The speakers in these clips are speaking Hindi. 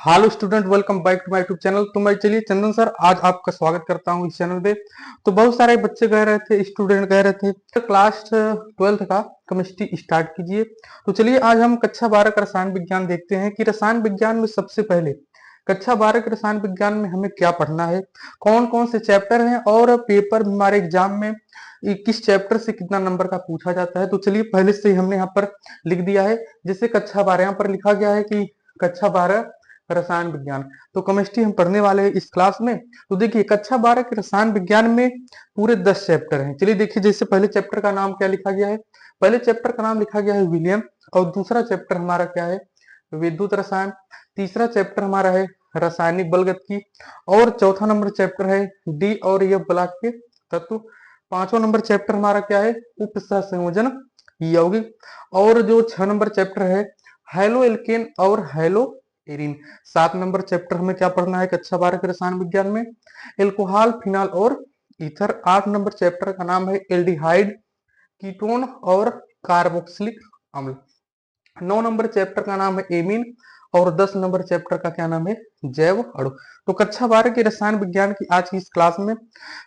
Hello student, welcome back to my YouTube channel. तो मैं चलिए चंदन सर आज आपका स्वागत करता हूँ इस चैनल पे। तो बहुत सारे बच्चे कह रहे थे, स्टूडेंट कह रहे थे क्लास 12th का केमिस्ट्री स्टार्ट कीजिए। तो चलिए आज हम कक्षा 12 का रसायन विज्ञान देखते हैं कि रसायन विज्ञान में सबसे पहले कक्षा 12 के रसायन विज्ञान में हमें क्या पढ़ना है, कौन कौन से चैप्टर हैं और पेपर हमारे एग्जाम में किस चैप्टर से कितना नंबर का पूछा जाता है। तो चलिए पहले से ही हमने यहाँ पर लिख दिया है, जैसे कक्षा 12 यहाँ पर लिखा गया है कि कक्षा 12 रसायन विज्ञान। तो केमिस्ट्री हम पढ़ने वाले हैं इस क्लास में। तो देखिए कक्षा 12 के रसायन विज्ञान में पूरे 10 चैप्टर हैं। चलिए देखिए, जैसे पहले चैप्टर का नाम क्या लिखा गया है, पहले चैप्टर का नाम लिखा गया है विलियन, और दूसरा चैप्टर हमारा क्या है, विद्युत रसायन। तीसरा चैप्टर हमारा है रासायनिक बलगतिकी, और चौथा नंबर चैप्टर है डी और एफ ब्लॉक के तत्व। पांचवा नंबर चैप्टर हमारा क्या है, उप सहसंयोजन यौगिक। और जो 6 नंबर चैप्टर है हेलो एल्केन और हेलो एरिन। 7 नंबर चैप्टर हमें क्या पढ़ना है कक्षा 12 के रसायन विज्ञान में, एल्कोहल, फिनॉल और ईथर। 8 नंबर चैप्टर का नाम है एल्डिहाइड, कीटोन और कार्बोक्सिलिक अम्ल। 9 नंबर चैप्टर का नाम है एमीन, और 10 नंबर चैप्टर का क्या नाम है, जैव अणु। तो कक्षा 12 के रसायन विज्ञान की आज की इस क्लास में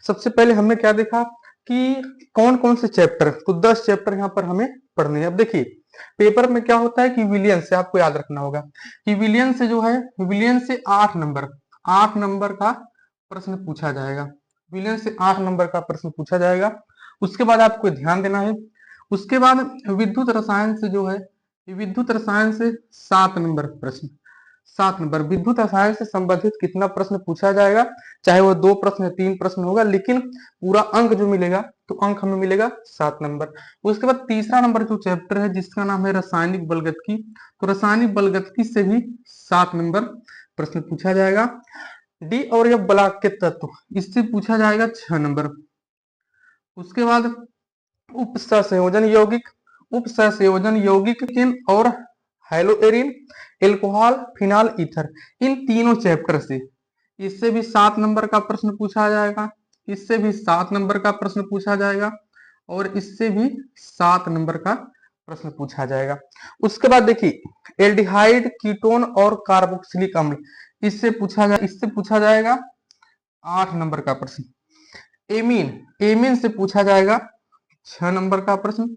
सबसे पहले हमने क्या देखा कि कौन कौन से चैप्टर, तो 10 चैप्टर यहाँ पर हमें पढ़ने हैं। अब देखिए पेपर में क्या होता है कि विलियन से आपको याद रखना होगा कि विलियन से जो है, विलियन से 8 नंबर का प्रश्न पूछा जाएगा। विलियन से 8 नंबर का प्रश्न पूछा जाएगा। उसके बाद आपको ध्यान देना है, उसके बाद विद्युत रसायन से जो है, विद्युत रसायन से 7 नंबर प्रश्न, 7 नंबर विद्युत रसायन से संबंधित कितना प्रश्न पूछा जाएगा, चाहे वो 2 प्रश्न या 3 प्रश्न होगा, लेकिन पूरा अंक जो मिलेगा तो अंक हमें मिलेगा 7 नंबर। उसके बाद तीसरा नंबर जो चैप्टर है जिसका नाम है रासायनिक बलगतिकी, तो रासायनिक बलगतिकी से भी 7 नंबर प्रश्न पूछा जाएगा। डी और एफ ब्लॉक के तत्व, इससे पूछा जाएगा 6 नंबर। उसके बाद उप सहसंयोजन यौगिक, उप सहसंयोजन यौगिक किन और हेलोएरिन, एल्कोहल, फिनॉल, ईथर, इन तीनों चैप्टर से इससे भी 7 नंबर का प्रश्न पूछा जाएगा, इससे भी 7 नंबर का प्रश्न पूछा जाएगा, और इससे भी 7 नंबर का प्रश्न पूछा जाएगा। उसके बाद देखिए एल्डिहाइड, कीटोन और कार्बोक्सिलिक अम्ल, इससे पूछा जाएगा 8 नंबर का प्रश्न। एमीन, एमीन से पूछा जाएगा 6 नंबर का प्रश्न।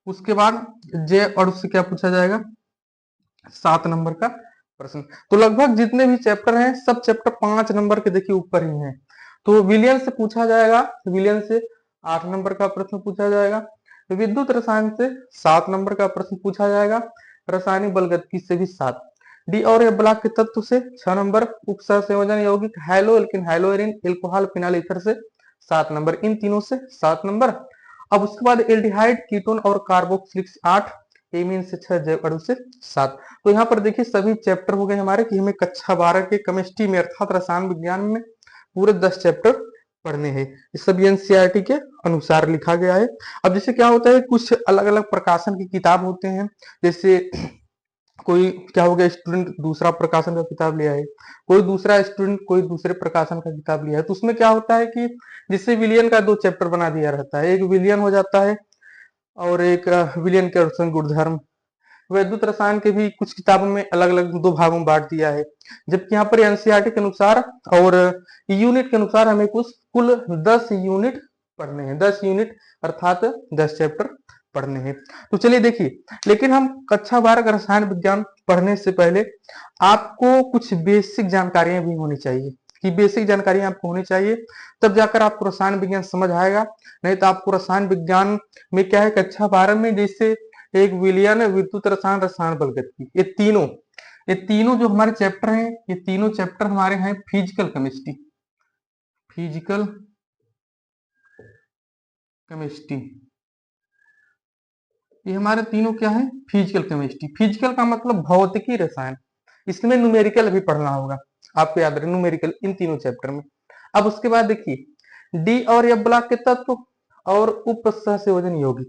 उसके बाद जैव अणु से क्या पूछा जाएगा, 7 नंबर का प्रश्न। तो लगभग जितने भी चैप्टर हैं सब चैप्टर 5 नंबर के देखिए ऊपर ही हैं। तो विलियन से पूछा जाएगा, विलियन से 8 नंबर का प्रश्न पूछा जाएगा, विद्युत रसायन से 7 नंबर का प्रश्न पूछा जाएगा, रासायनिक बलगतिकी से भी 7, डी और एफ ब्लॉक के तत्व से 6 नंबर, उप सहसंयोजन यौगिक halo alkane haloarene alcohol phenol ether से 7 नंबर, इन तीनों से 7 नंबर। अब उसके बाद एल्डिहाइड, कीटोन और कार्बोक्सिलिक 8, एमीन से 6, जैव अणु से 7। तो यहाँ पर देखिए सभी चैप्टर हो गए हमारे कि हमें कक्षा 12 के केमिस्ट्री में अर्थात रसायन विज्ञान में पूरे 10 चैप्टर पढ़ने हैं। ये सब एनसीईआरटी के अनुसार लिखा गया है। अब जैसे क्या होता है, कुछ अलग अलग प्रकाशन की किताब होते हैं, जैसे कोई क्या हो गया, स्टूडेंट दूसरा प्रकाशन का किताब लिया है, कोई दूसरा स्टूडेंट कोई दूसरे प्रकाशन का किताब लिया है, तो उसमें क्या होता है कि जिससे विलियन का 2 चैप्टर बना दिया रहता है, एक विलियन हो जाता है और एक विलियन के अर्सन गुणधर्म। वैद्युत रसायन के भी कुछ किताबों में अलग अलग 2 भागों में बांट दिया है, जबकि यहाँ पर एनसीईआरटी के अनुसार और यूनिट के अनुसार हमें कुल 10 यूनिट पढ़ने हैं, 10 यूनिट अर्थात 10 चैप्टर पढ़ने हैं। तो चलिए देखिए, लेकिन हम कक्षा 12 का रसायन विज्ञान पढ़ने से पहले आपको कुछ बेसिक जानकारियां भी होनी चाहिए, कि बेसिक जानकारियां आपको होनी चाहिए, तब जाकर आपको रसायन विज्ञान समझ आएगा। नहीं तो आपको रसायन विज्ञान में क्या है, कक्षा 12 में जैसे एक विलियन, विद्युत रसायन, रसायन बलगतिकी, ये तीनों जो हमारे चैप्टर हैं, ये तीनों चैप्टर हमारे हैं फिजिकल केमिस्ट्री, फिजिकल केमिस्ट्री, ये हमारे तीनों क्या है, फिजिकल केमिस्ट्री। फिजिकल का मतलब भौतिकी रसायन, इसमें न्यूमेरिकल भी पढ़ना होगा, आपको याद रहे न्यूमेरिकल इन तीनों चैप्टर में। अब उसके बाद देखिए डी और एफ ब्लॉक के तत्व और उप सहसंयोजन यौगिक,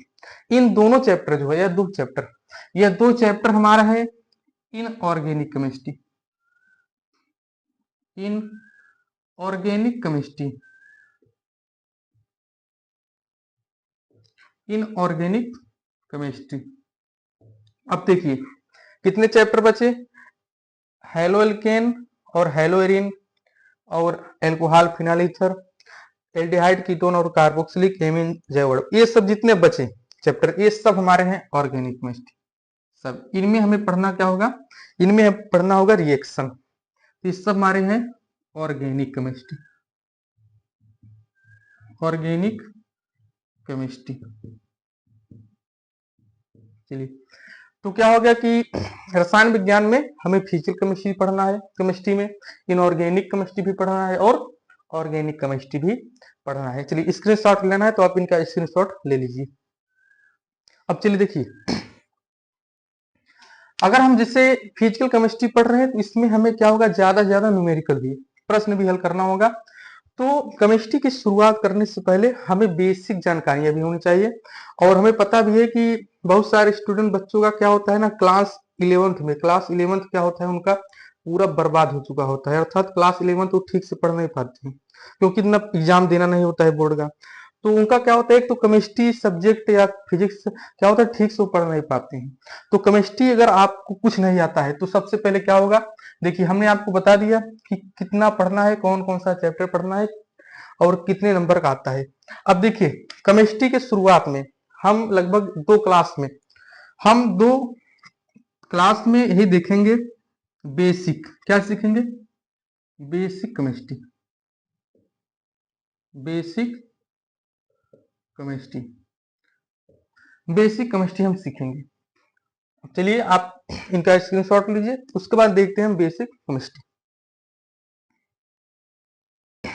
इन दोनों चैप्टर जो है, यह दो चैप्टर हमारा है inorganic chemistry, in organic chemistry, inorganic chemistry. अब देखिए कितने चैप्टर बचे, हेलो एल्केन और हेलो एरिन और alcohol phenyl ether, aldehyde ketone और कार्बोक्सिलिक एमीन जैव, ये सब जितने बचे चैप्टर, ये सब हमारे हैं ऑर्गेनिक केमिस्ट्री। सब इनमें हमें पढ़ना क्या होगा, इनमें पढ़ना होगा रिएक्शन। ये सब हमारे हैं ऑर्गेनिक केमिस्ट्री, ऑर्गेनिक केमिस्ट्री। चलिए, तो क्या हो गया कि रसायन विज्ञान में हमें फिजिकल केमिस्ट्री पढ़ना है, केमिस्ट्री में इनऑर्गेनिक केमिस्ट्री भी पढ़ना है और ऑर्गेनिक केमिस्ट्री भी पढ़ना है। चलिए, स्क्रीनशॉट लेना है तो आप इनका स्क्रीनशॉट ले लीजिए। अब चलिए देखिए, अगर हम जैसे फिजिकल केमिस्ट्री पढ़ रहे हैं तो इसमें हमें क्या होगा, ज्यादा से ज्यादा न्यूमेरिकल भी, प्रश्न भी हल करना होगा। तो केमिस्ट्री की शुरुआत करने से पहले हमें बेसिक जानकारियां भी होनी चाहिए। और हमें पता भी है कि बहुत सारे स्टूडेंट बच्चों का क्या होता है ना, क्लास 11th में, क्लास 11th क्या होता है उनका पूरा बर्बाद हो चुका होता है, अर्थात क्लास 11th वो ठीक से पढ़ नहीं पाते हैं क्योंकि इतना एग्जाम देना नहीं होता है बोर्ड का। तो उनका क्या होता है, एक तो केमिस्ट्री सब्जेक्ट या फिजिक्स क्या होता है ठीक से वो पढ़ नहीं पाते हैं। तो केमिस्ट्री अगर आपको कुछ नहीं आता है तो सबसे पहले क्या होगा, देखिए हमने आपको बता दिया कि कितना पढ़ना है, कौन कौन सा चैप्टर पढ़ना है और कितने नंबर का आता है। अब देखिए, केमिस्ट्री के शुरुआत में हम लगभग दो क्लास में यही देखेंगे बेसिक, क्या सीखेंगे, basic chemistry, basic chemistry, basic chemistry हम सीखेंगे। चलिए आप इनका स्क्रीनशॉट लीजिए, उसके बाद देखते हैं हम बेसिक केमिस्ट्री।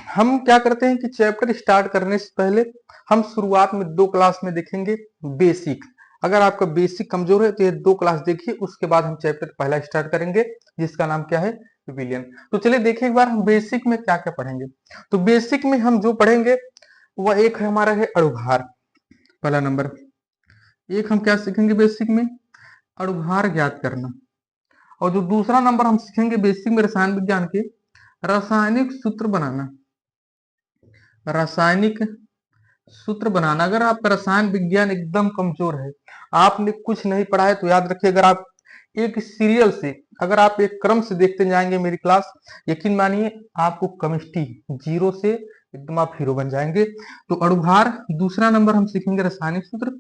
हम क्या करते हैं कि चैप्टर स्टार्ट करने से पहले हम शुरुआत में 2 क्लास में देखेंगे बेसिक। अगर आपका बेसिक कमजोर है तो ये 2 क्लास देखिए, उसके बाद हम चैप्टर पहला स्टार्ट करेंगे जिसका नाम क्या है, विलियन। तो चलिए देखिए एक बार हम बेसिक में क्या क्या पढ़ेंगे। तो बेसिक में हम जो पढ़ेंगे वह एक है हमारा है अणुभार, पहला नंबर। एक हम क्या सीखेंगे बेसिक में, अणुभार ज्ञात करना। और जो दूसरा नंबर हम सीखेंगे बेसिक में रसायन विज्ञान के, रासायनिक सूत्र बनाना, रासायनिक सूत्र बनाना। अगर आपका रसायन विज्ञान एकदम कमजोर है, आपने कुछ नहीं पढ़ा है, तो याद रखिए अगर आप एक सीरियल से, अगर आप एक क्रम से देखते जाएंगे मेरी क्लास, यकीन मानिए आपको केमिस्ट्री 0 से एकदम आप हीरो बन जाएंगे। तो अणुभार दूसरा नंबर हम सीखेंगे रासायनिक सूत्र,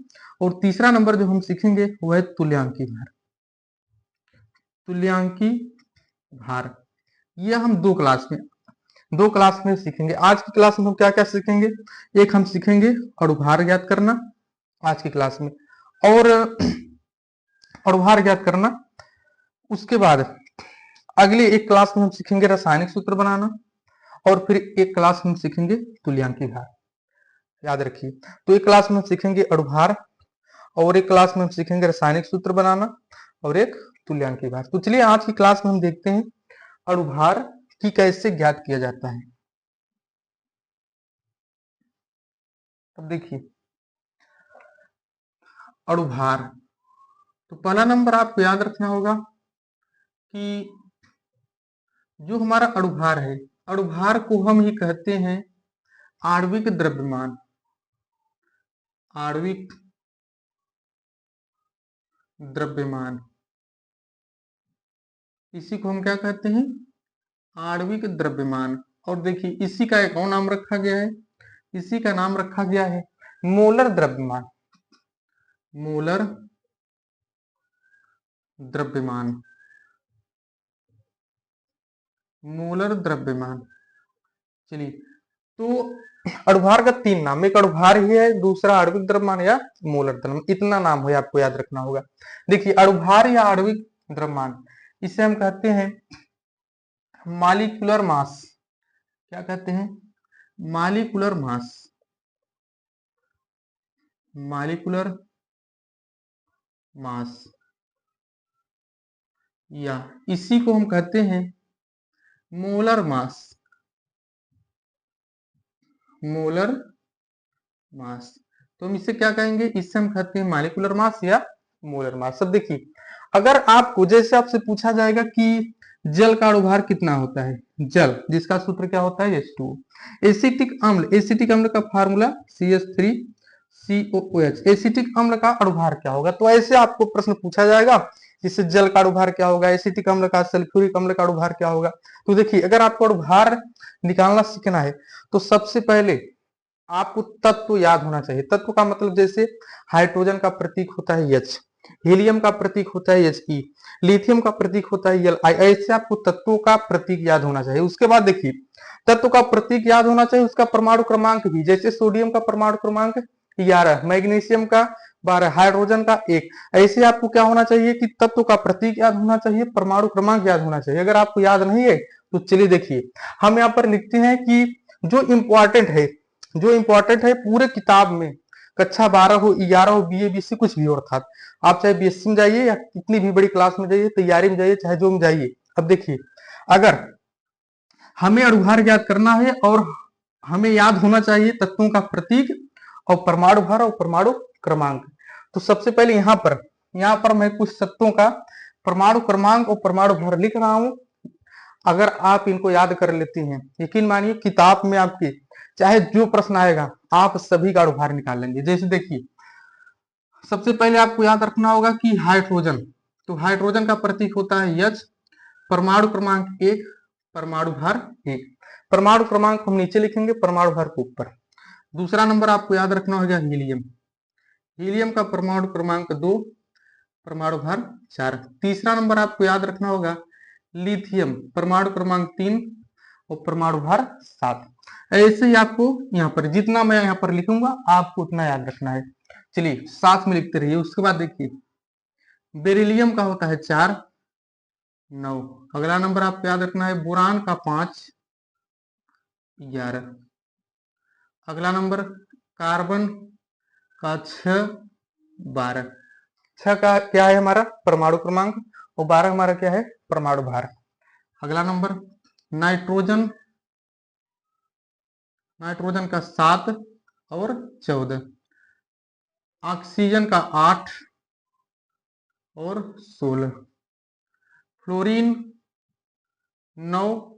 और तीसरा नंबर जो हम सीखेंगे वह है तुल्यांकी भार, तुल्यांकी भार। यह हम 2 क्लास में सीखेंगे। आज की क्लास में हम क्या क्या सीखेंगे, एक हम सीखेंगे अणुभार ज्ञात करना आज की क्लास में, और अणुभार ज्ञात करना। उसके बाद अगली एक क्लास में हम सीखेंगे रासायनिक सूत्र बनाना, और फिर एक क्लास में हम सीखेंगे तुल्यांकी भार। याद रखिए, तो एक क्लास में हम सीखेंगे अणुभार, और एक क्लास में हम सीखेंगे रासायनिक सूत्र बनाना, और एक तुल्यांकी भार। तो चलिए आज की क्लास में हम देखते हैं अणुभार की कैसे ज्ञात किया जाता है। अब देखिए अणुभार, तो पहला नंबर आपको याद रखना होगा कि जो हमारा अणुभार है, अणुभार को हम ही कहते हैं आणविक द्रव्यमान, आणविक द्रव्यमान। इसी को हम क्या कहते हैं, आणविक द्रव्यमान। और देखिए इसी का एक और नाम रखा गया है, इसी का नाम रखा गया है मोलर द्रव्यमान, मोलर द्रव्यमान, मोलर द्रव्यमान। चलिए, तो अणुभार का 3 नाम, एक अणुभार ही है, दूसरा आणविक द्रव्यमान या मोलर द्रव्यमान, इतना नाम है आपको याद रखना होगा। देखिए अणुभार या आणविक द्रव्यमान, इसे हम कहते हैं मॉलिक्यूलर मास। क्या कहते हैं, मॉलिक्यूलर मास, मॉलिक्यूलर मास, या इसी को हम कहते हैं मोलर मास, मोलर मास। तो हम इसे क्या कहेंगे, इससे हम कहते हैं मॉलिक्यूलर मास या मोलर मास। अब देखिए अगर आपको, जैसे आपसे पूछा जाएगा कि जल का अणुभार कितना होता है, जल जिसका सूत्र क्या होता है H2O, एसिटिक अम्ल, एसिटिक अम्ल का फार्मूला CH3COOH, एसिटिक अम्ल का अणुभार क्या होगा। तो ऐसे आपको प्रश्न पूछा जाएगा, जिससे जल का अणुभार क्या होगा, एसिटिक अम्ल का, सल्फ्यूरिक अम्ल का अणुभार क्या होगा। तो देखिए अगर आपको अणुभार निकालना सीखना है तो सबसे पहले आपको तत्व याद होना चाहिए। तत्व का मतलब जैसे हाइड्रोजन का प्रतीक होता है H, हीलियम का प्रतीक होता है He, लिथियम का प्रतीक होता है Li। ऐसे आपको तत्वों का प्रतीक याद होना चाहिए। उसके बाद देखिए तत्व का प्रतीक याद होना चाहिए, उसका परमाणु क्रमांक भी, जैसे सोडियम का परमाणु क्रमांक 11, मैग्नीशियम का 12, हाइड्रोजन का 1। ऐसे आपको क्या होना चाहिए कि तत्व का प्रतीक याद होना चाहिए, परमाणु क्रमांक याद होना चाहिए। अगर आपको याद नहीं है तो चलिए देखिए हम यहाँ पर लिखते हैं कि जो इंपॉर्टेंट है, जो इंपॉर्टेंट है पूरे किताब में, कक्षा 12 हो, 11 हो, बीए बीएससी कुछ भी हो, अर्थात आप चाहे बीएससी में जाइए या कितनी भी बड़ी क्लास में जाइए, तैयारी में जाइए, चाहे जो में जाइए। अब देखिए अगर हमें अणुभार याद करना है और हमें याद होना चाहिए तत्वों का प्रतीक और परमाणु भार और परमाणु क्रमांक, तो सबसे पहले यहाँ पर मैं कुछ तत्वों का परमाणु क्रमांक और परमाणु भार लिख रहा हूं। अगर आप इनको याद कर लेते हैं, यकीन मानिए किताब में आपके चाहे जो प्रश्न आएगा आप सभी का अणुभार निकाल लेंगे। जैसे देखिए सबसे पहले आपको याद रखना होगा कि हाइड्रोजन, तो हाइड्रोजन का प्रतीक होता है H, परमाणु क्रमांक 1, परमाणु भार 1। परमाणु क्रमांक हम नीचे लिखेंगे, परमाणु भार को ऊपर। दूसरा नंबर आपको याद रखना होगा हीलियम, हीलियम का परमाणु क्रमांक 2, परमाणु भार 4। तीसरा नंबर आपको याद रखना होगा लिथियम, परमाणु क्रमांक 3 और परमाणु भार 7। ऐसे ही आपको यहाँ पर जितना मैं यहाँ पर लिखूंगा आपको उतना याद रखना है। चलिए साथ में लिखते रहिए। उसके बाद देखिए बेरिलियम का होता है 4, 9। अगला नंबर आपको याद रखना है बोरान का 5, 11। अगला नंबर कार्बन का 6, 12। 6 का क्या है हमारा परमाणु क्रमांक और 12 हमारा क्या है परमाणु भार। अगला नंबर नाइट्रोजन, नाइट्रोजन का 7 और 14। ऑक्सीजन का 8 और 16। फ्लोरीन 9,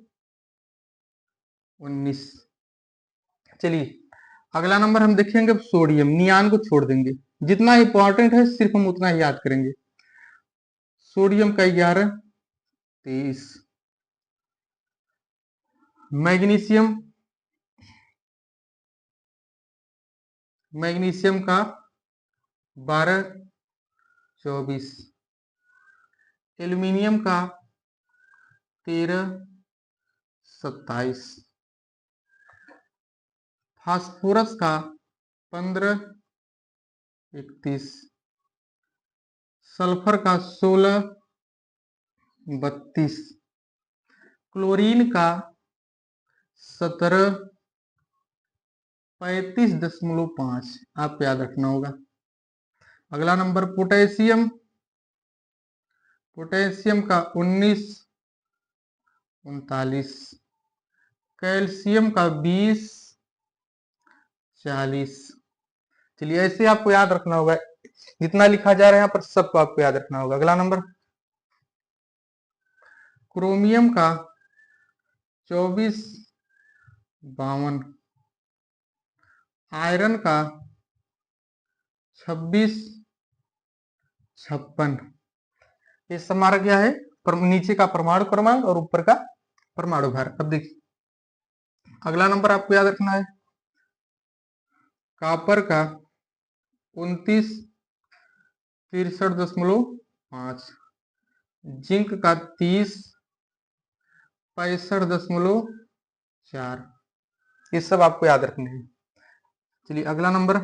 19। चलिए अगला नंबर हम देखेंगे सोडियम, नियान को छोड़ देंगे, जितना इंपॉर्टेंट है सिर्फ हम उतना ही याद करेंगे। सोडियम का 11, 23। मैग्नीशियम, मैग्नीशियम का 12, 24। एल्यूमिनियम का 13, 27। फास्फोरस का 15, 31। सल्फर का 16, 32। क्लोरीन का 17, 35.5 आपको याद रखना होगा। अगला नंबर पोटेशियम, पोटेशियम का 19, 39। कैल्शियम का 20, 40। चलिए ऐसे आपको याद रखना होगा, जितना लिखा जा रहा है यहाँ पर सबको आपको याद रखना होगा। अगला नंबर क्रोमियम का 24, 52। आयरन का 26, 56। ये सब हमारा क्या है नीचे का परमाणु क्रमांक और ऊपर का परमाणु भार। अब देखिए अगला नंबर आपको याद रखना है कॉपर का 29, 63.5। जिंक का 30, 65.4। ये सब आपको याद रखने हैं। चलिए अगला नंबर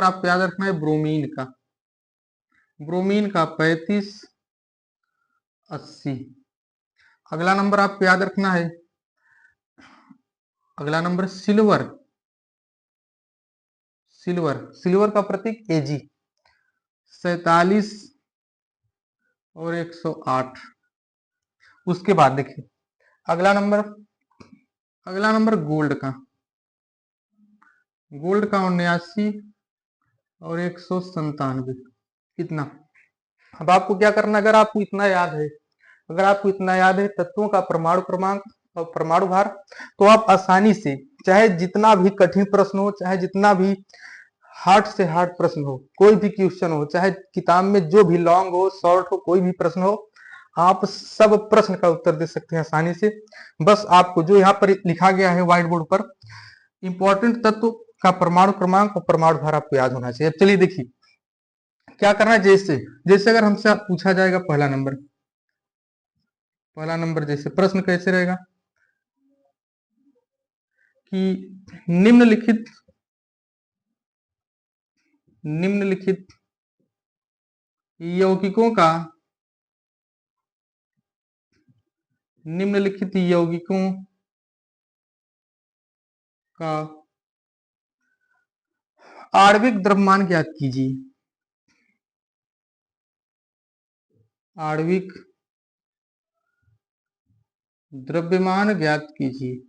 आपको याद रखना है ब्रोमीन का, ब्रोमीन का 35, 80। अगला नंबर आपको याद रखना है, अगला नंबर सिल्वर, सिल्वर, सिल्वर का प्रतीक Ag, 47 और 108। उसके बाद देखिए अगला नंबर गोल्ड का, गोल्ड का 79 और 197। इतना। अब आपको क्या करना, अगर आपको इतना याद है, अगर आपको इतना याद है तत्वों का परमाणु क्रमांक और परमाणु भार, तो आप आसानी से चाहे जितना भी कठिन प्रश्न हो, चाहे जितना भी हार्ड से हार्ड प्रश्न हो, कोई भी क्वेश्चन हो, चाहे किताब में जो भी लॉन्ग हो शॉर्ट हो, कोई भी प्रश्न हो, आप सब प्रश्न का उत्तर दे सकते हैं आसानी से। बस आपको जो यहाँ पर लिखा गया है व्हाइट बोर्ड पर, इंपॉर्टेंट तत्व का परमाणु क्रमांक और परमाणु भार आपको याद होना चाहिए। अब चलिए देखिए क्या करना है। जैसे जैसे अगर हमसे पूछा जाएगा पहला नंबर जैसे प्रश्न कैसे रहेगा कि निम्नलिखित यौगिकों का निम्नलिखित यौगिकों का आणविक द्रव्यमान ज्ञात कीजिए। आणविक द्रव्यमान ज्ञात कीजिए।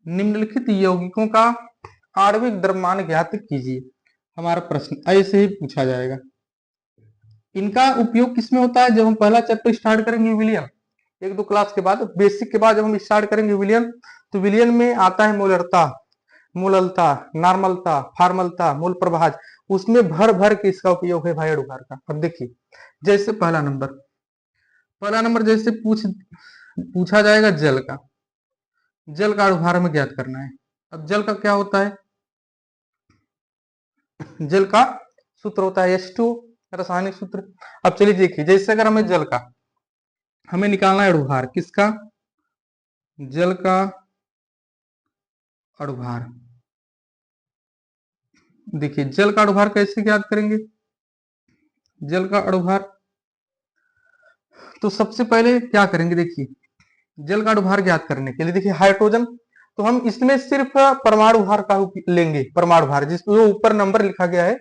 निम्नलिखित यौगिकों का आणविक द्रव्यमान ज्ञात कीजिए, हमारा प्रश्न ऐसे ही पूछा जाएगा। इनका उपयोग किसमें होता है? जब हम पहला चैप्टर स्टार्ट करेंगे विलियन, एक दो क्लास के बाद, बेसिक के बाद जब हम स्टार्ट करेंगे विलियन, तो विलियन में आता है मोलरता, मोललता, नॉर्मलता, फार्मलता, मूल प्रभाज, उसमें भर भर के इसका उपयोग है भाई अणुभार का। अब देखिए जैसे पहला नंबर जैसे पूछा जाएगा जल का अणुभार में ज्ञात करना है। अब जल का क्या होता है? जल का सूत्र होता है H2, रासायनिक सूत्र। अब चलिए देखिए जैसे अगर हमें जल का हमें निकालना है अणुभार, किसका? जल का अणुभार। देखिए जल का अणुभार कैसे ज्ञात करेंगे? जल का अणुभार तो सबसे पहले क्या करेंगे, देखिए जल का अणुभार ज्ञात करने के लिए देखिए हाइड्रोजन, तो हम इसमें सिर्फ परमाणु भार का लेंगे, परमाणु भार जिसमें ऊपर नंबर लिखा गया है,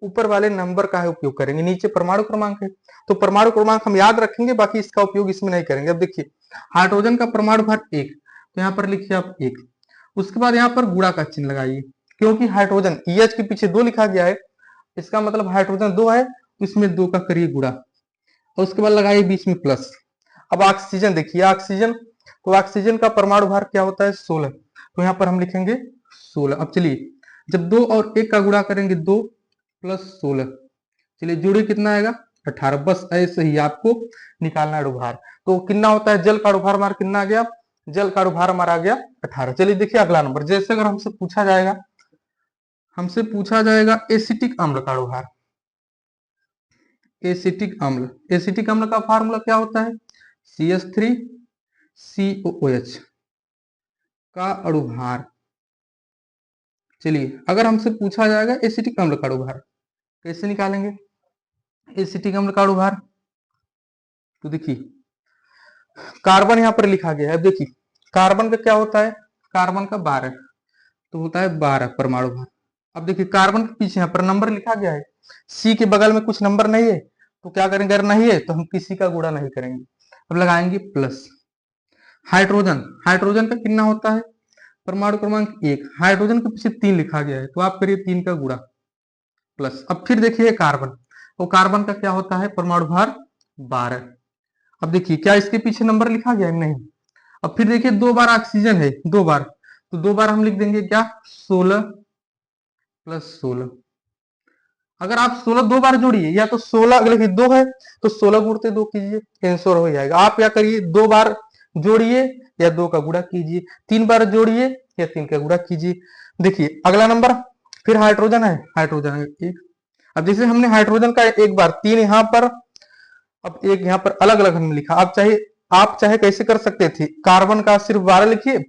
ऊपर वाले नंबर का है उपयोग करेंगे, नीचे परमाणु क्रमांक है तो परमाणु क्रमांक हम याद रखेंगे, बाकी इसका उपयोग इसमें नहीं करेंगे। अब देखिए हाइड्रोजन का परमाणु भार 1, तो यहाँ पर लिखिए आप 1, उसके बाद यहाँ पर गुणा का चिन्ह लगाइए, क्योंकि हाइड्रोजन EH के पीछे 2 लिखा गया है, इसका मतलब हाइड्रोजन 2 है, इसमें 2 का करिए गुणा, और उसके बाद लगाइए बीच में प्लस। अब ऑक्सीजन देखिए, ऑक्सीजन तो ऑक्सीजन का परमाणु भार क्या होता है? 16, तो यहाँ पर हम लिखेंगे 16। अब चलिए जब 2 और 1 का गुणा करेंगे 2 + 16, चलिए जोड़िए कितना आएगा? 18। बस ऐसे ही आपको निकालना है अणुभार। तो कितना होता है जल का अणुभार? हमारा कितना आ गया? जल का अणुभार हमारा आ गया 18। चलिए देखिए अगला नंबर, जैसे अगर हमसे पूछा जाएगा एसिटिक अम्ल का अणुभार। एसिटिक अम्ल का फार्मूला क्या होता है? CH3COOH का अणुभार। चलिए अगर हमसे पूछा जाएगा एसिटिक अम्ल का अणुभार, कैसे निकालेंगे एसिटिक अम्ल का अणुभार? तो देखिए कार्बन यहाँ पर लिखा गया है। अब देखिए कार्बन का क्या होता है? कार्बन का 12, तो होता है 12 परमाणु भार। अब देखिए कार्बन के पीछे यहाँ पर नंबर लिखा गया है, C के बगल में कुछ नंबर नहीं है, तो क्या करेंगे? अगर नहीं है तो हम किसी का गुणा नहीं करेंगे, अब लगाएंगे प्लस। हाइड्रोजन का कितना होता है? परमाणु क्रमांक 1, हाइड्रोजन के पीछे 3 लिखा गया है, तो आप करिए 3 का गुणा प्लस। अब फिर देखिए कार्बन, तो कार्बन का क्या होता है? परमाणु भार 12। अब देखिए क्या इसके पीछे नंबर लिखा गया है? नहीं। अब फिर देखिए 2 बार ऑक्सीजन है, 2 बार, तो 2 बार हम लिख देंगे क्या? 16 + 16। अगर आप 16 2 बार जोड़िए, या तो 16 अगर देखिए 2 है तो 16 गुणते 2 कीजिए, आंसर हो जाएगा। आप क्या करिए? 2 बार जोड़िए या 2 का गुणा कीजिए, 3 बार जोड़िए या 3 का गुणा कीजिए। देखिए अगला नंबर फिर हाइड्रोजन है, एक। अब जैसे हमने हाइड्रोजन का एक बार 3 यहाँ पर, अब एक यहाँ पर अलग अलग हमने लिखा। आप चाहे कैसे कर सकते थे, कार्बन का सिर्फ 12 लिखिए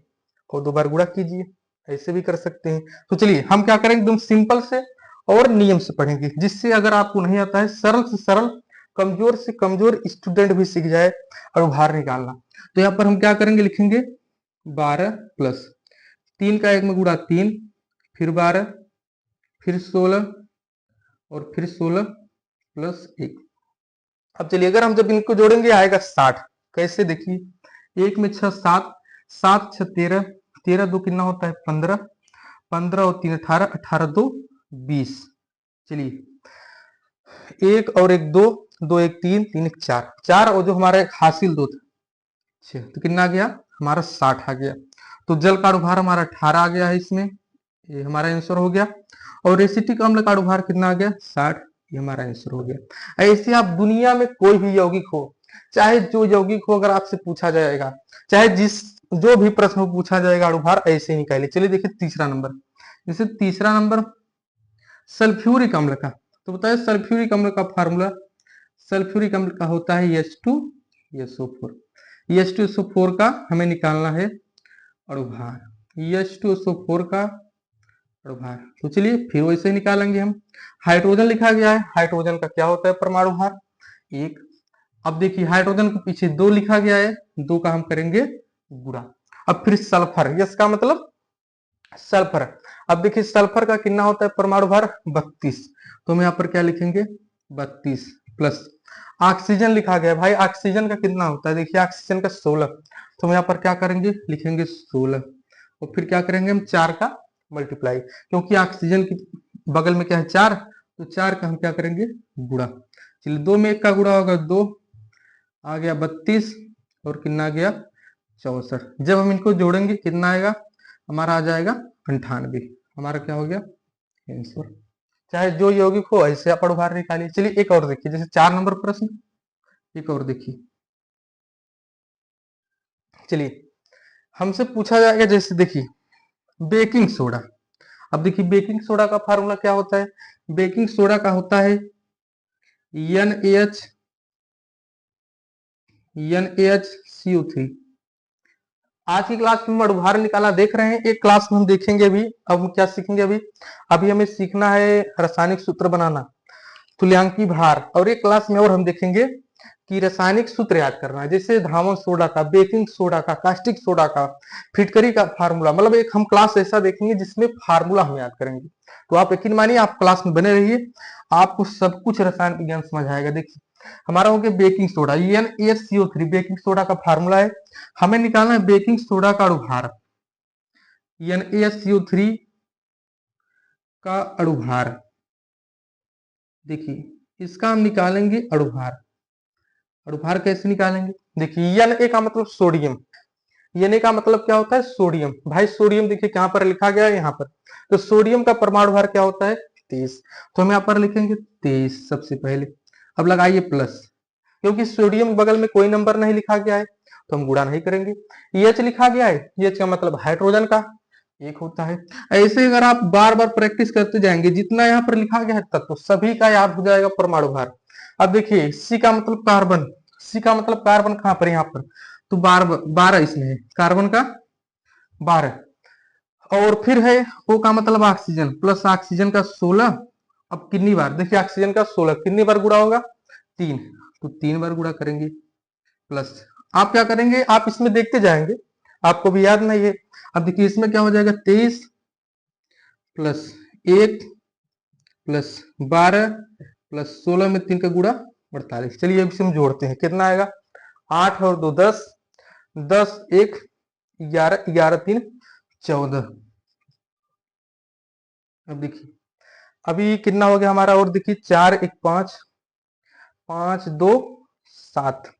और 2 बार गुणा कीजिए, ऐसे भी कर सकते हैं। तो चलिए हम क्या करेंगे, एकदम सिंपल से और नियम से पढ़ेंगे, जिससे अगर आपको नहीं आता है सरल से सरल, कमजोर से कमजोर स्टूडेंट भी सीख जाए अणुभार निकालना। तो यहाँ पर हम क्या करेंगे, लिखेंगे 12 + 3 का 1 में गुणा 3, फिर 12, फिर 16 और फिर 16 + 1। अब चलिए अगर हम जब इनको जोड़ेंगे आएगा 60। कैसे? देखिए 1 में 6 7, 7 6 13, 13 2 कितना होता है? 15, 15 और 3 18, 18 2 20। चलिए 1 और 1 2, 2 1 3, 3 1 4, 4 और जो हमारा एक हासिल 2 था 6, तो कितना आ गया हमारा? 60 आ गया। तो जल का अणुभार हमारा 18 आ गया है इसमें, ये हमारा आंसर हो गया। और एसिटिक अम्ल का अणुभार कितना आ गया 60, ये हमारा आंसर हो गया। ऐसे आप दुनिया में कोई भी यौगिक हो, चाहे जो यौगिक हो, अगर आपसे पूछा जाएगा, चाहे जो भी प्रश्न पूछा जाएगा अणुभार ऐसे ही निकालिए। चलिए देखिए तीसरा नंबर, जैसे तीसरा नंबर सल्फ्यूरिक अम्ल का, तो बताइए सल्फ्यूरिक अम्ल का फार्मूला, सल्फ्यूरिक अम्ल का होता है H2SO4। H2SO4 का हमें निकालना है अणुभार, H2SO4 का अणुभार। तो चलिए फिर वैसे ही निकालेंगे हम। हाइड्रोजन लिखा गया है, हाइड्रोजन का क्या होता है परमाणु भार 1। अब देखिए हाइड्रोजन के पीछे 2 लिखा गया है, 2 का हम करेंगे गुणा। अब फिर सल्फर, यस का मतलब सल्फर। अब देखिए सल्फर का कितना होता है परमाणु भार 32, तो हम यहाँ पर क्या लिखेंगे 32 प्लस ऑक्सीजन लिखा गया है। भाई ऑक्सीजन का कितना होता है, देखिए ऑक्सीजन का 16, तो हम यहाँ पर क्या करेंगे लिखेंगे 16, और फिर क्या करेंगे हम 4 का मल्टीप्लाई, क्योंकि ऑक्सीजन की बगल में क्या है 4, तो 4 का हम क्या करेंगे गुणा। चलिए 2 में 1 का गुणा होगा 2, आ गया 32, और कितना आ गया 64। जब हम इनको जोड़ेंगे कितना आएगा हमारा आ जाएगा 98, हमारा क्या हो गया आंसर। चाहे जो यौगिक हो ऐसे आप अणुभार निकालिए। चलिए एक और देखिए, जैसे 4 नंबर प्रश्न, एक और देखिए। चलिए हमसे पूछा जाएगा, जैसे देखिए बेकिंग सोडा। अब देखिए बेकिंग सोडा का फार्मूला क्या होता है, बेकिंग सोडा का होता है NaHCO3। आज की क्लास में अणुभार निकाला देख रहे हैं, एक क्लास में हम देखेंगे अभी। अब हम क्या सीखेंगे अभी, अभी हमें सीखना है रासायनिक सूत्र बनाना, तुल्यांकी भार, और एक क्लास में और हम देखेंगे कि रासायनिक सूत्र याद करना है, जैसे धावन सोडा का, बेकिंग सोडा का, कास्टिक सोडा का, फिटकरी का फार्मूला। मतलब एक हम क्लास ऐसा देखेंगे जिसमें फार्मूला हम याद करेंगे। तो आप यकीन मानिए आप क्लास में बने रहिए, आपको सब कुछ रसायन विज्ञान समझ आएगा। देखिए हमारा हो गया baking soda, NaCO3 baking soda का फार्मूला है। हमें निकालना है बेकिंग सोडा का अणुभार, NaCO3 का अणुभार। देखिए इसका हम निकालेंगे अणुभार। अणुभार कैसे निकालेंगे, देखिए Na का मतलब सोडियम, Na का मतलब क्या होता है सोडियम। भाई सोडियम देखिए कहां पर लिखा गया है यहाँ पर, तो सोडियम का परमाणु भार क्या होता है 23, तो हम यहाँ पर लिखेंगे 23 सबसे पहले। अब लगाइए प्लस, क्योंकि सोडियम बगल में कोई नंबर नहीं लिखा गया है तो हम गुणा नहीं करेंगे। H लिखा गया है, H का मतलब हाइड्रोजन का 1 होता है। ऐसे अगर आप बार बार प्रैक्टिस करते जाएंगे, जितना यहाँ पर लिखा गया है तब तो सभी का याद हो जाएगा परमाणु भार। अब देखिए C का मतलब कार्बन, C का मतलब कार्बन कहां पर यहाँ पर, तो 12 इसमें है कार्बन का 12, और फिर है O का मतलब ऑक्सीजन, प्लस ऑक्सीजन का 16। अब कितनी बार, देखिए ऑक्सीजन का 16 कितनी बार गुणा होगा 3, तो 3 बार गुणा करेंगे, प्लस आप क्या करेंगे आप इसमें देखते जाएंगे, आपको भी याद नहीं है। अब देखिए इसमें क्या हो जाएगा 23 प्लस 1 प्लस 12 प्लस 16 में 3 का गुणा 48। चलिए अब इसे हम जोड़ते हैं, कितना आएगा 8 और 2 10, 10 1 11, 11 3 14। अब देखिए अभी कितना हो गया हमारा, और देखिए 4 1 5, 5 2 7,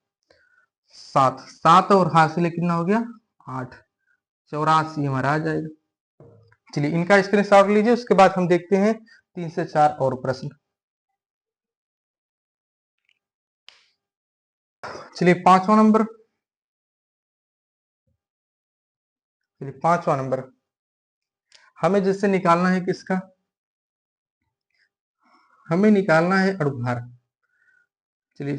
7 7 और हासिल कितना हो गया 8, 84 हमारा आ जाएगा। चलिए इनका स्क्रीनशॉट लीजिए, उसके बाद हम देखते हैं 3 से 4 और प्रश्न। चलिए पांचवा नंबर, चलिए पांचवा नंबर हमें जैसे निकालना है किसका, हमें निकालना है अणुभार। चलिए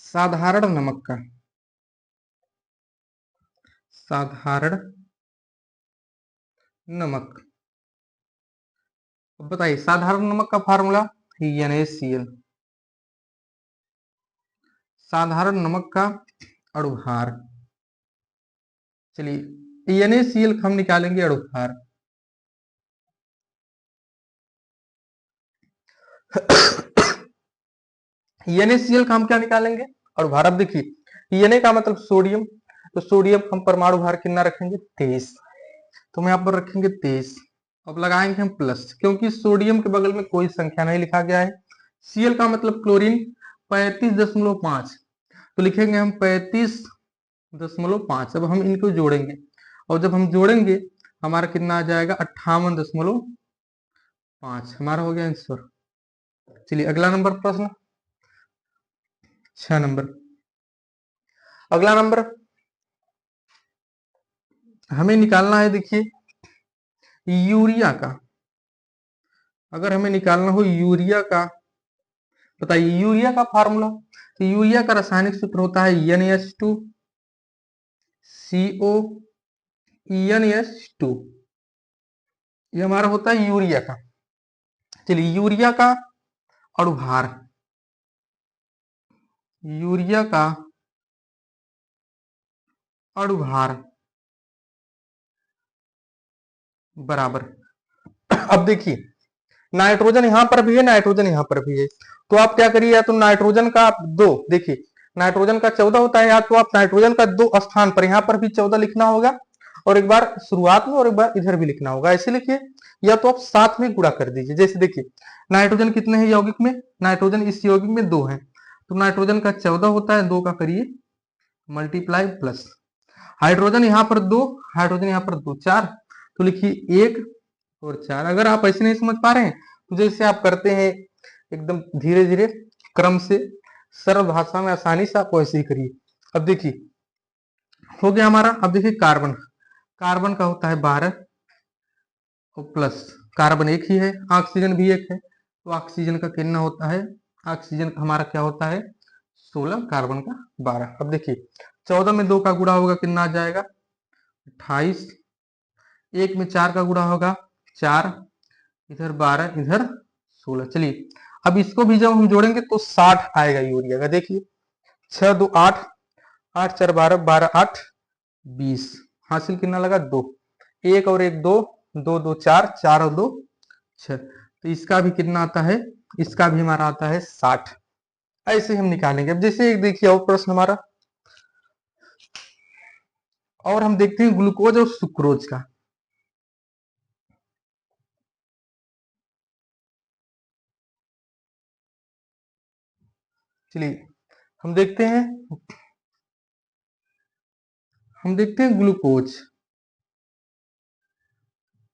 साधारण नमक का, साधारण नमक। अब बताइए साधारण नमक का फार्मूला NaCl, साधारण नमक का अणुभार। चलिए NaCl हम निकालेंगे अणुभार। NaCl का हम क्या निकालेंगे अणुभार। अब देखिए Na का मतलब सोडियम, तो सोडियम हम परमाणु भार कितना रखेंगे 23, तो हम यहाँ पर रखेंगे 23। अब लगाएंगे हम प्लस, क्योंकि सोडियम के बगल में कोई संख्या नहीं लिखा गया है। Cl का मतलब क्लोरीन 35.5, तो लिखेंगे हम 35.5। अब हम इनको जोड़ेंगे, और जब हम जोड़ेंगे हमारा कितना आ जाएगा 58.5। हमारा हो गया आंसर। चलिए अगला नंबर प्रश्न 6 नंबर। अगला नंबर हमें निकालना है, देखिए यूरिया का। अगर हमें निकालना हो यूरिया का, बताइए यूरिया का फार्मूला। तो यूरिया का रासायनिक सूत्र होता है NH2CO NH2। ये हमारा होता है यूरिया का। चलिए यूरिया का अणुभार, यूरिया का अणुभार बराबर। अब देखिए नाइट्रोजन यहां पर भी है, नाइट्रोजन यहां पर भी है, तो आप क्या करिए, या तो नाइट्रोजन का आप दो, देखिए नाइट्रोजन का 14 होता है, या तो आप नाइट्रोजन का दो स्थान पर यहां पर भी 14 लिखना होगा, और एक बार शुरुआत में और एक बार इधर भी लिखना होगा, ऐसे लिखिए। या तो आप साथ में गुणा कर दीजिए। जैसे देखिए नाइट्रोजन कितने हैं यौगिक में, नाइट्रोजन इस यौगिक में 2 है, तो नाइट्रोजन का 14 होता है, 2 का करिए मल्टीप्लाई प्लस। हाइड्रोजन यहाँ पर 2, हाइड्रोजन यहाँ पर 2, 4, तो लिखिए 1 और 4। अगर आप ऐसे नहीं समझ पा रहे हैं तो जैसे आप करते हैं एकदम धीरे धीरे क्रम से सरल भाषा में आसानी से आप वैसे ही करिए। अब देखिए हो गया हमारा। अब देखिए कार्बन, कार्बन का होता है 12 और प्लस, कार्बन एक ही है, ऑक्सीजन भी एक है, तो ऑक्सीजन का कितना होता है, ऑक्सीजन का हमारा क्या होता है 16, कार्बन का 12। अब देखिए 14 में 2 का गुणा होगा कितना आ जाएगा 28, 1 में 4 का गुणा होगा 4, इधर 12 इधर 16। चलिए अब इसको भी जब हम जोड़ेंगे तो 60 आएगा यूरिया का। देखिए 6 2 8, 8 4 12, 12 8 20, हासिल कितना लगा 2, 1 और 1 2, 2 2 4, 4 और 2 6, तो इसका भी कितना आता है, इसका भी हमारा आता है 60। ऐसे हम निकालेंगे। अब जैसे एक देखिए और प्रश्न हमारा, और हम देखते हैं ग्लूकोज और सुक्रोज का। चलिए हम देखते हैं, हम देखते हैं ग्लूकोज,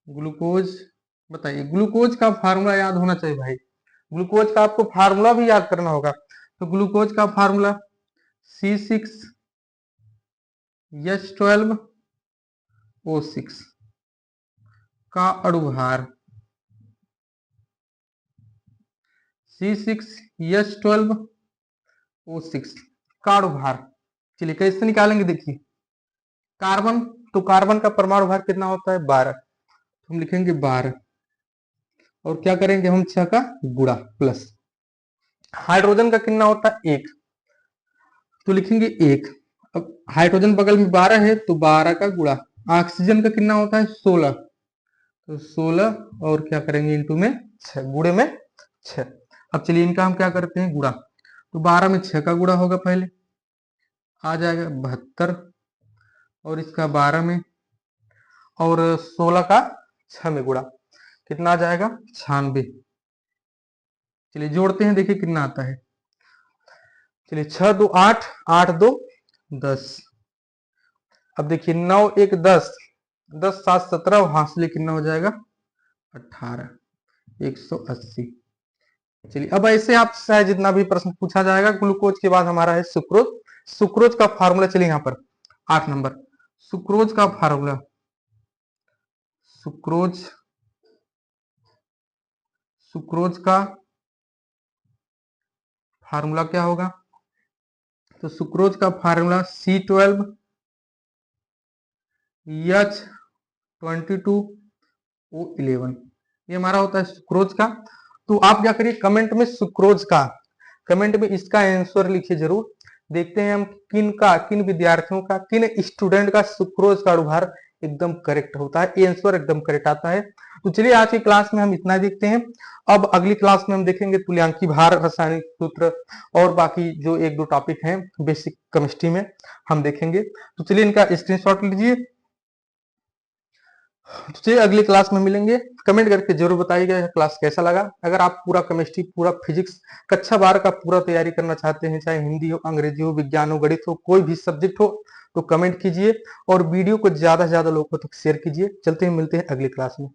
ग्लूकोज बताइए, ग्लूकोज का फार्मूला याद होना चाहिए भाई, ग्लूकोज का आपको फार्मूला भी याद करना होगा। तो ग्लूकोज का फार्मूला C6H12O6 का अणुभार, C6H12O6 का अणुभार। चलिए कैसे निकालेंगे, देखिए कार्बन, तो कार्बन का परमाणु भार कितना होता है 12, तो हम लिखेंगे 12 और क्या करेंगे हम 6 का गुणा प्लस। हाइड्रोजन का कितना होता है 1, तो लिखेंगे 1। अब हाइड्रोजन बगल में 12 है तो 12 का गुणा। ऑक्सीजन का कितना होता है 16, तो 16 और क्या करेंगे इंटू में 6, गुणे में 6। अब चलिए इनका हम क्या करते हैं गुणा, तो 12 में 6 का गुणा होगा, पहले आ जाएगा 72, और इसका 12 में और 16 का 6 में गुणा, कितना आ जाएगा 96। चलिए जोड़ते हैं, देखिए कितना आता है। चलिए 6 2 8, 8 2 10। अब देखिए 9 1 10, 10 7 17, और हासिल कितना हो जाएगा 18, 180। चलिए अब ऐसे आपसे है जितना भी प्रश्न पूछा जाएगा। ग्लूकोज के बाद हमारा है सुक्रोज। सुक्रोज का फार्मूला, चलिए यहाँ पर 8 नंबर, सुक्रोज का फार्मूला, सुक्रोज, सुक्रोज का फार्मूला क्या होगा, तो सुक्रोज का फार्मूला C12H22O11, ये हमारा होता है सुक्रोज का। तो आप क्या करिए कमेंट में सुक्रोज का, कमेंट में इसका आंसर लिखिए जरूर। देखते हैं हम किन का, किन विद्यार्थियों का, किन स्टूडेंट का सुक्रोज का अणुभार एकदम करेक्ट होता है, आंसर एकदम करेक्ट आता है। तो चलिए आज की क्लास में हम इतना देखते हैं। अब अगली क्लास में हम देखेंगे तुल्यांकी भार, रासायनिक सूत्र, और बाकी जो एक दो टॉपिक हैं बेसिक केमिस्ट्री में हम देखेंगे। तो चलिए इनका स्क्रीनशॉट लीजिए तो चलिए अगली क्लास में मिलेंगे। कमेंट करके जरूर बताइएगा यह क्लास कैसा लगा। अगर आप पूरा केमिस्ट्री, पूरा फिजिक्स कक्षा 12 का पूरा तैयारी करना चाहते हैं, चाहे हिंदी हो, अंग्रेजी हो, विज्ञान हो, गणित हो, कोई भी सब्जेक्ट हो, तो कमेंट कीजिए और वीडियो को ज्यादा से ज्यादा लोगों तक शेयर कीजिए। चलते हैं, मिलते हैं अगली क्लास में।